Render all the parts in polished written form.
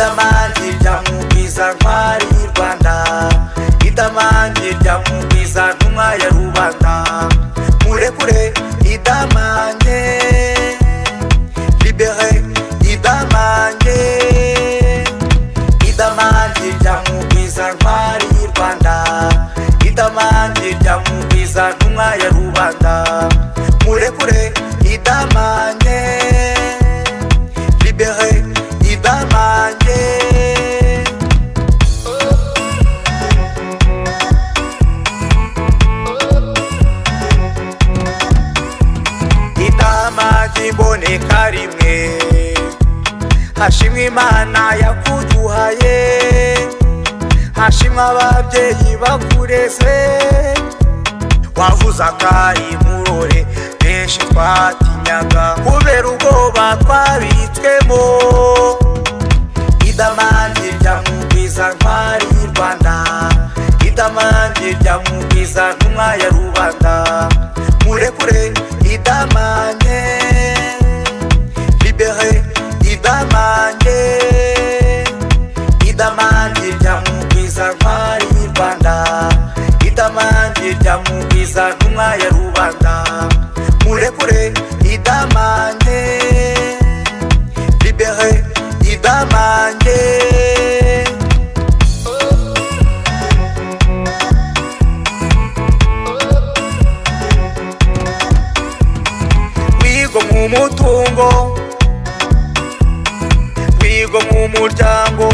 idamange rya mubwiza ntwari y'u Rwanda, idamange rya mubwiza ntumwa ya rubanda, murekure idamange, libere idamange, idamange rya mubwiza ntwari y'u Rwanda, idamange rya mubwiza ntumwa ya rubanda, murekure idamange, libere idamange. Idamange imboneka rimwe, hashimwe Imana yakuduhaye, hashimwe ababyeyi bakureze, wavuze akari murore benshi twatinyaga kubera ubwoba twabitswemo, idamange rya mubwiza ntwari y'u Rwanda, idamange rya mubwiza ntumwa ya rubanda, murekure idamange, libere idamange, idamange rya mubwiza ntwari y'u Rwanda, idamange rya mubwiza ntumwa ya rubanda, murekure idamange, libere idamange. Wigo mu mutungo, wigo mu muryango,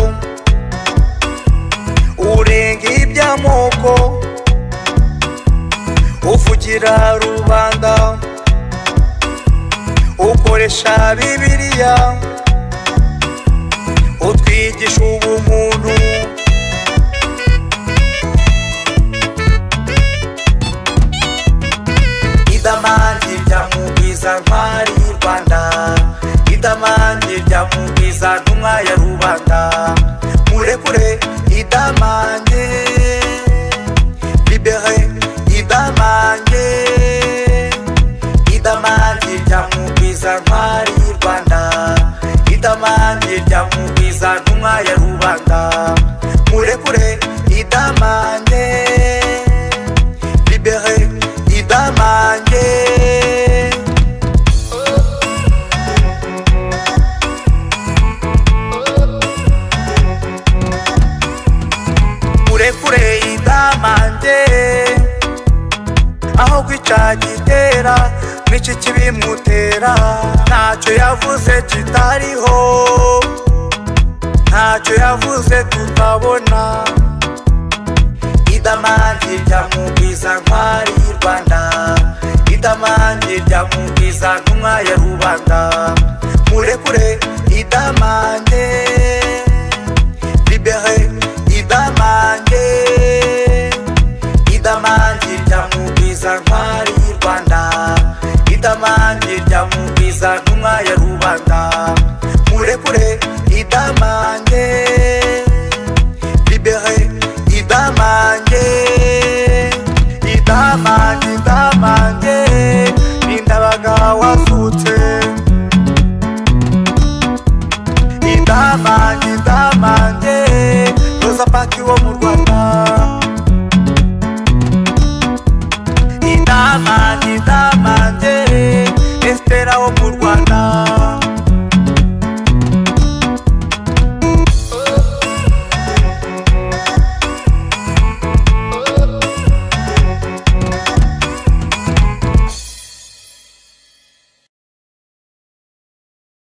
urenga iby'amoko, uvugira rubanda, ukoresha Bibiliya, utwigisha ubumuntu, idamange rya mubwiza ntwari y'u Rwanda, idamange rya mubwiza ntumwa ya rubanda, murekure idamange, libere idamange, idamange rya mubwiza ntwari y'u Rwanda, idamange rya mubwiza ntumwa ya rubanda, murekure idamange, libere idamange. Murekure idamange, aho kwica gitera n'iki kibimutera, ntacyo yavuze kitariho, ntacyo yavuze tutabona, idamange rya mubwiza ntwari y'u Rwanda, idamange rya mubwiza ntumwa ya rubanda, murekure idamange, libere idamange, idamange rya mubwiza ntwari y'u Rwanda, idamange rya mubwiza ntumwa ya rubanda, murekure idamange, libere idamange, idamange, idamange, n'indabaga wasutse, idamange, idamange, Rosa Parks wo mu Rwanda.